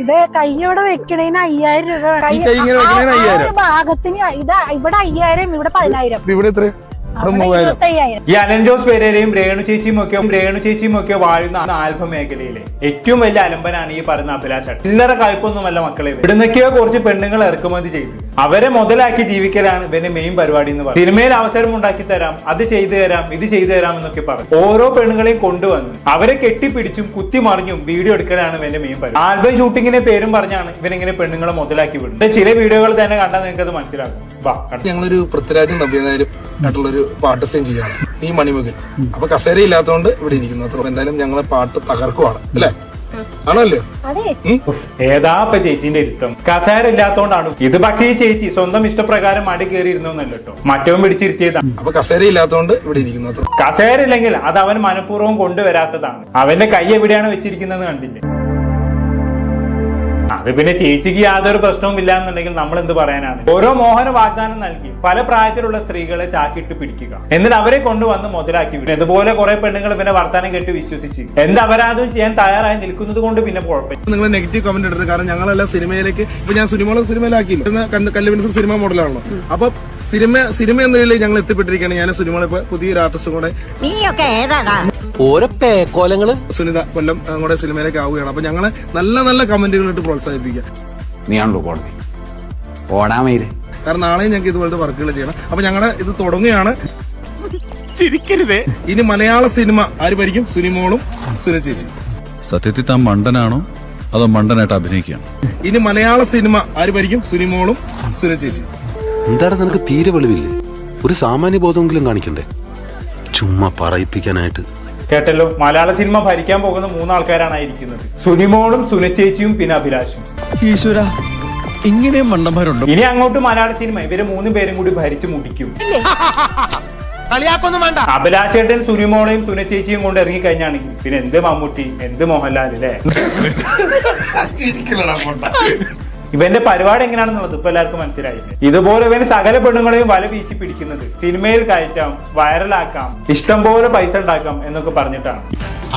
ഇത് കയ്യോടെ വെക്കണേന് 5000 രൂപ. ഭാഗത്തിന് ഇവിടെ 5000, ഇവിടെ 10000. ഇവിടെ എത്ര? ഈ അലൻ ജോസ് പെരേരയും രേണു ചേച്ചിയും ഒക്കെ വാഴുന്ന ആൽബം മേഖലയിലെ ഏറ്റവും വലിയ അലമ്പനാണ് ഈ പറയുന്ന അഭിലാഷ്. ചില്ലറ കായ്പൊന്നുമല്ല മക്കളെ. ഇവിടുന്നൊക്കെയോ കുറച്ച് പെണ്ണുങ്ങൾ ഇറക്കുമതി ചെയ്ത് അവരെ മുതലാക്കി ജീവിക്കലാണ് ഇവന്റെ മെയിൻ പരിപാടി എന്ന് പറയും. സിനിമയിൽ അവസരം ഉണ്ടാക്കി തരാം, അത് ചെയ്തു തരാം, ഇത് ചെയ്തു തരാം എന്നൊക്കെ പറഞ്ഞു ഓരോ പെണ്ണുങ്ങളെയും കൊണ്ടുവന്ന് അവരെ കെട്ടിപ്പിടിച്ചും കുത്തിമറിഞ്ഞും വീഡിയോ എടുക്കലാണ് ഇവന്റെ മെയിൻ പരിപാടി. ആൽബം ഷൂട്ടിങ്ങിന്റെ പേരും പറഞ്ഞാണ് ഇവനിങ്ങനെ പെണ്ണുങ്ങളെ മുതലാക്കി വിടുന്നത്. ചില വീഡിയോകൾ തന്നെ കണ്ടാൽ നിങ്ങൾക്ക് അത് മനസ്സിലാക്കും. ഞങ്ങളൊരു പൃഥ്വിരാജും നവ്യനായരും പാട്ട് സീൻ ചെയ്യാണ് ഈ മണിമുകിൽ. അപ്പൊ കസേര ഇല്ലാത്തതുകൊണ്ട് ഇവിടെ ഇരിക്കുന്നു. അത്ര എന്തായാലും ഞങ്ങളെ പാട്ട് തകർക്കുവാണ് അല്ലേ? ആണല്ലോ. ഏതാ ഇപ്പൊ ചേച്ചിന്റെ ഇരുത്തം? കസേര ഇല്ലാത്തോണ്ടാണ് ഇത്. പക്ഷേ ഈ ചേച്ചി സ്വന്തം ഇഷ്ടപ്രകാരം അടി കയറിയിരുന്നല്ല കേട്ടോ, മറ്റവൻ പിടിച്ചിരുത്തിയതാണ്. അപ്പൊ കസേര ഇല്ലാത്തതുകൊണ്ട് ഇവിടെ ഇരിക്കുന്നു. കസേര ഇല്ലെങ്കിൽ അത് അവൻ മനഃപൂർവ്വം കൊണ്ടുവരാത്തതാണ്. അവന്റെ കൈ എവിടെയാണ് വെച്ചിരിക്കുന്നത് കണ്ടില്ലേ? അത് പിന്നെ ചേച്ചിക്ക് യാതൊരു പ്രശ്നവും ഇല്ല എന്നുണ്ടെങ്കിൽ നമ്മൾ എന്ത് പറയാനാണ്? ഓരോ മോഹന വാഗ്ദാനം നൽകി പല പ്രായത്തിലുള്ള സ്ത്രീകളെ ചാക്കിട്ട് പിടിക്കുക, എന്നിട്ട് അവരെ കൊണ്ടുവന്ന് മുതലാക്കി വിടും. ഇതുപോലെ കുറെ പെണ്ണുങ്ങൾ പിന്നെ വർത്താനം കേട്ട് വിശ്വസിച്ച് എന്ത് അപരാധവും ചെയ്യാൻ തയ്യാറായി നിൽക്കുന്നത് കൊണ്ട് പിന്നെ കുഴപ്പമില്ല. നിങ്ങൾ നെഗറ്റീവ് കമന്റ് എടുത്തത് കാരണം ഞങ്ങളെല്ലാം സിനിമയിലേക്ക് ഇപ്പൊ ഞാൻ സിനിമയിലാക്കിയില്ല. കല്ലുവിൻസർ സിനിമ മോഡലാണല്ലോ. അപ്പൊ സിനിമ എന്നതിൽ ഞങ്ങൾ എത്തിപ്പെട്ടിരിക്കുകയാണ്. ഞാൻ സിനിമ ഇപ്പൊ പുതിയൊരു ആർട്ടിസ്റ്റും കൂടെ ഓരോ പേക്കോലങ്ങള് സുനിത കൊല്ലം കൂടെ സിനിമയിലേക്ക് ആവുകയാണ്. അപ്പൊ ഞങ്ങളെ നല്ല നല്ല കമന്റുകൾ ഇട്ട് പ്രോത്സാഹിപ്പിക്കുക. നീയാണല്ലോ കോടതി ഓടാമയില്. കാരണം നാളെയും ഞങ്ങൾക്ക് ഇതുപോലത്തെ വർക്കുകൾ ചെയ്യണം. അപ്പൊ ഞങ്ങളുടെ ഇത് തുടങ്ങുകയാണ്. ഇനി മലയാള സിനിമ ആര് ഭരിക്കും? സുനിമോളും സുനിൽ ചേച്ചി. സത്യത്തിൽ താൻ മണ്ടനാണോ അതോ മണ്ടനായിട്ട് അഭിനയിക്കുകയാണ്? ഇനി മലയാള സിനിമ ആര് ഭരിക്കും? സുനിമോളും സുനിൽ ചേച്ചി. എന്താണ് നിനക്ക് തീരെ വെളിവില്ലേ? ഒരു സാമാന്യ ബോധമെങ്കിലും കാണിക്കണ്ടേ? ചുമ്മാ പറയിപ്പിക്കാനായിട്ട്. കേട്ടല്ലോ, മലയാള സിനിമ ഭരിക്കാൻ പോകുന്ന 3 ആൾക്കാരാണ് ഇരിക്കുന്നത്. സുനിമോളും സുനച്ചേച്ചിയും പിന്നെ അഭിലാഷും. ഈശ്വര, ഇങ്ങനെയും മണ്ടന്മാരുണ്ടോ? ഇനി അങ്ങോട്ട് മലയാള സിനിമ ഇവര് 3 പേരും കൂടി ഭരിച്ചു മുടിക്കും. അഭിലാഷേട്ടൻ സുനിമോളെയും സുനച്ചേച്ചിയും കൊണ്ട് ഇറങ്ങി കഴിഞ്ഞാണെങ്കിൽ പിന്നെ എന്ത് മമ്മൂട്ടി, എന്ത് മോഹൻലാൽ അല്ലേ? ഇവന്റെ പരിപാടി എങ്ങനെയാണെന്നുള്ളത് ഇപ്പൊ എല്ലാവർക്കും മനസ്സിലായില്ലേ? ഇതുപോലെ ഇവന് സകല പെണ്ണുങ്ങളെയും വല വീശി പിടിക്കുന്നത് സിനിമയിൽ കയറ്റാം, വൈറലാക്കാം, ഇഷ്ടം പോലെ പൈസ ഉണ്ടാക്കാം എന്നൊക്കെ പറഞ്ഞിട്ടാണ്.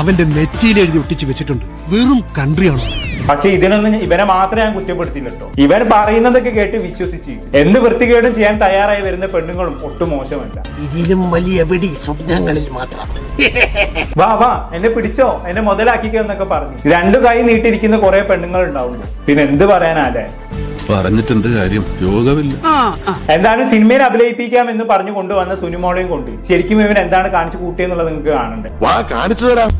അവന്റെ നെറ്റിയിൽ എഴുതി ഒട്ടിച്ച് വെച്ചിട്ടുണ്ട്. വെറും കൺട്രിയാണോ? പക്ഷെ ഇതിനൊന്നും ഇവനെ മാത്രമേ ഞാൻ കുറ്റപ്പെടുത്തില്ല കേട്ടോ. ഇവൻ പറയുന്നതൊക്കെ കേട്ട് വിശ്വസിച്ച് എന്ത് വൃത്തികേടും ചെയ്യാൻ തയ്യാറായി വരുന്ന പെണ്ണുങ്ങളും ഒട്ടും മോശമല്ല. ഇതിലും വലിയ വെടി സ്വപ്നങ്ങളിൽ മാത്രം. വാ എന്നെ പിടിച്ചോ, എന്നെ മുതലാക്കിക്കോ എന്നൊക്കെ പറഞ്ഞു 2 കൈ നീട്ടിരിക്കുന്ന കുറെ പെണ്ണുങ്ങൾ ഉണ്ടാവുമ്പോ പിന്നെ എന്ത് പറയാനല്ലേ? പറഞ്ഞിട്ട് എന്ത് കാര്യം? യോഗമില്ല. എന്തായാലും സിനിമയിൽ അഭിനയിപ്പിക്കാം എന്ന് പറഞ്ഞു കൊണ്ടുവന്ന സുനിമോളെയും കൊണ്ട് ശരിക്കും ഇവൻ എന്താണ് കാണിച്ചു കൂട്ടിയെന്നുള്ളത് നിങ്ങൾക്ക് കാണണ്ടേ? കാണിച്ചു തരാം.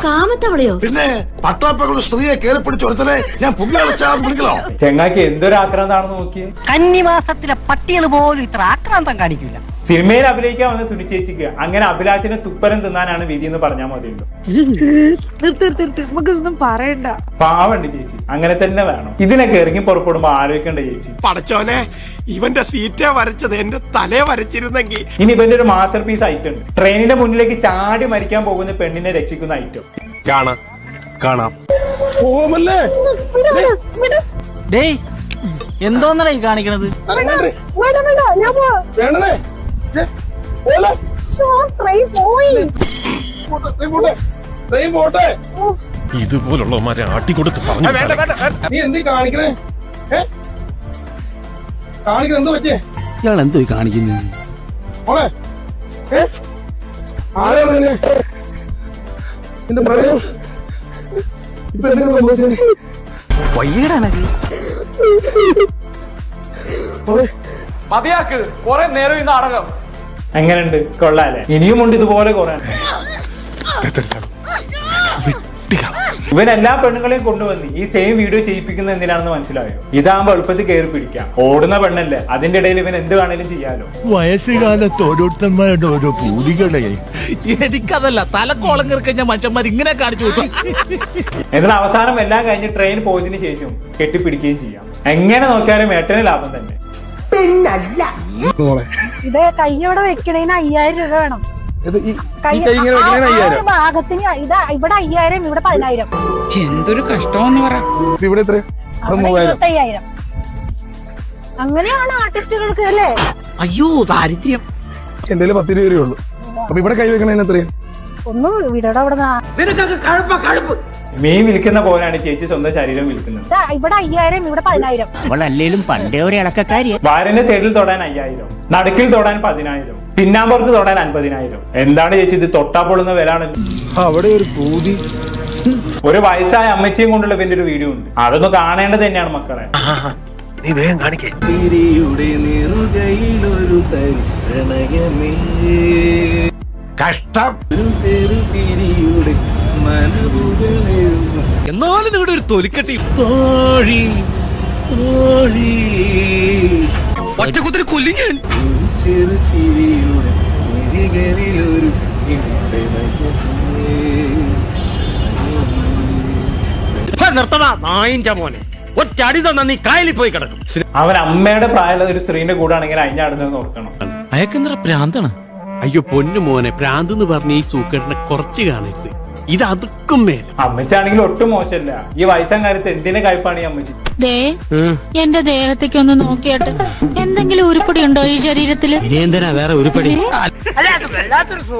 കാമത്തവളയോ? പിന്നെ പട്ടാപ്പകളുടെ സ്ത്രീയെ കയറി പിടിച്ച് ഒരുത്തനെ ഞാൻ വിളിക്കലോ? ചെങ്ങാക്കി എന്തൊരു ആക്രാന്താണെന്ന് നോക്കിയേ. കന്നിമാസത്തിലെ പട്ടികൾ പോലും ഇത്ര ആക്രാന്തം കാണിക്കില്ല. സിനിമയിൽ അഭിനയിക്കാൻ വന്ന സുനിച്ചേച്ചിക്ക് അങ്ങനെ അഭിലാഷിനെ തുപ്പരം തിന്നാനാണ് വിധി എന്ന് പറഞ്ഞാൽ മതിയല്ലോ. നമുക്കൊന്നും പറയണ്ട. പാവണ്ട് ചേച്ചി, അങ്ങനെ തന്നെ വേണം. ഇതിനൊക്കെ ഇറങ്ങി പുറപ്പെടുമ്പോ ആലോചിക്കേണ്ട ചേച്ചി. പടച്ചോനെ, ഇവന്റെ സീറ്റേ വരച്ചത് എന്റെ തലേ വരച്ചിരുന്നെങ്കിൽ. ഇനി ഇവന്റെ ഒരു മാസ്റ്റർ പീസ് ഐറ്റം ഉണ്ട്. ട്രെയിനിന്റെ മുന്നിലേക്ക് ചാടി മരിക്കാൻ പോകുന്ന പെണ്ണിനെ രക്ഷിക്കുന്ന ഐറ്റം. കാണാം. എന്തോന്നാ ഈ കാണിക്കണത്? ഇതുപോലുള്ളവന്മാരെ ആട്ടിക്കൊടുത്ത് പറഞ്ഞു. നീ എന്ത് കാണിക്കണേ? കാണിക്കണ പറ്റിയേ? ഇയാൾ എന്തോ കാണിക്കുന്നത്? എന്റെ പ്രണയം ഇപ്പൊ എന്തെങ്കിലും സംഭവിച്ചത്? മതിയാക്ക്, കുറെ നേരം ഈ നാടകം. എങ്ങനെയുണ്ട്? കൊള്ളാല്ലേ? ഇനിയുമുണ്ട് ഇതുപോലെ കുറെ. ഇവൻ എല്ലാ പെണ്ണുങ്ങളെയും കൊണ്ടുവന്ന് ഈ സെയിം വീഡിയോ ചെയ്യിപ്പിക്കുന്നത് എന്തിനാണെന്ന് മനസ്സിലായോ? ഇതാകുമ്പോ എളുപ്പത്തിൽ കയറി പിടിക്കാം. ഓടുന്ന പെണ്ണല്ലേ, അതിന്റെ ഇടയിൽ ഇവൻ എന്ത് വേണേലും ചെയ്യാലോ. വയസ്സുകാലത്ത് ഓരോരുത്തന്മാരുടെ ഓരോ പൂതികളെ. എനിക്കതല്ല, തലക്കോളം കയറിക്കഴിഞ്ഞ മനുഷ്യന്മാർ ഇങ്ങനെ കാണിച്ചു വിട്ടു. എന്നാൽ അവസാനം എല്ലാം കഴിഞ്ഞ് ട്രെയിൻ പോയതിനു ശേഷം കെട്ടിപ്പിടിക്കുകയും ചെയ്യാം. എങ്ങനെ നോക്കിയാലും ഏട്ടന് ലാഭം തന്നെ. ഇത് കയ്യോടെ വെക്കണേന് 5000 രൂപ വേണം. ഭാഗത്തിന് ഇവിടെ 5000, ഇവിടെ 10000. എന്തൊരു കഷ്ടമെന്ന് പറ. ഇവിടെ 25,000. അങ്ങനെയാണ് ആർട്ടിസ്റ്റുകൾക്ക് അല്ലേ? അയ്യോ ദാരിദ്ര്യം. എന്റെ 10 രൂപയേ ഉള്ളൂ. അപ്പൊ ഇവിടെ കൈവെക്കണതിന് എത്രയും ഒന്ന് വീടോടെ അവിടെ മീൻ വിൽക്കുന്ന പോലെയാണ് ചേച്ചി സ്വന്തം ശരീരം വിൽക്കുന്നത്. ഇവിടെ 5000, ഇവിടെ 10000. അവളല്ലേലും പണ്ടേ ഒരു ഇളക്കക്കാരിയാ. വയറിന്റെ സൈഡിൽ തൊടാൻ 5000, നടുക്കിൽ തൊടാൻ 10000, പിന്നാമ്പുറത്ത് തൊടാൻ 50000. എന്താണ് ചേച്ചി ഇത് തൊട്ടാ പൊള്ളുന്ന വിലാണ്. അവിടെ ഒരു പൂതി. ഒരു വയസ്സായ അമ്മച്ചിയും കൊണ്ടുള്ള ഇവന്റെ ഒരു വീഡിയോ ഉണ്ട്, അതൊന്ന് കാണേണ്ടത് തന്നെയാണ് മക്കളെ. നീ വേഗം കാണിക്കേ. കഷ്ടം. എന്നാലും ഇവിടെ ഒരു തൊലിക്കട്ടി. ഒറ്റക്കുത്തിരി കൊല്ലി ഞാൻ. നിർത്തടാ നായിന്റെ മോനെ, ഒറ്റടി തന്നാ നീ കായലിൽ പോയി കിടക്കും. അവൻ അമ്മയുടെ പ്രായമുള്ള ഒരു സ്ത്രീന്റെ കൂടെ ആണെങ്കിൽ അയിഞ്ഞാടുന്നതെന്ന് ഓർക്കണം. അയക്കെന്തറ പ്രാന്താണ്. അയ്യോ പൊന്നു മോനെ, പ്രാന്ത് എന്ന് പറഞ്ഞ ഈ സൂക്കേടിനെ കുറച്ച് കാണരുത്, ഇത് അതുക്കും മേലെ. അമ്മച്ചാണെങ്കിൽ ഒട്ടും മോശമല്ല. ഈ വയസ്സാം കാലത്ത് എന്തിന്റെ കഴിപ്പാണ് ഈ അമ്മച്ചി? എന്റെ ദേഹത്തേക്ക് ഒന്ന് നോക്കിയാട്ട് എന്തെങ്കിലും ഉരുപ്പടി ഉണ്ടോ ഈ ശരീരത്തില്? എന്തിനാ വേറെ ഉരുപ്പടി?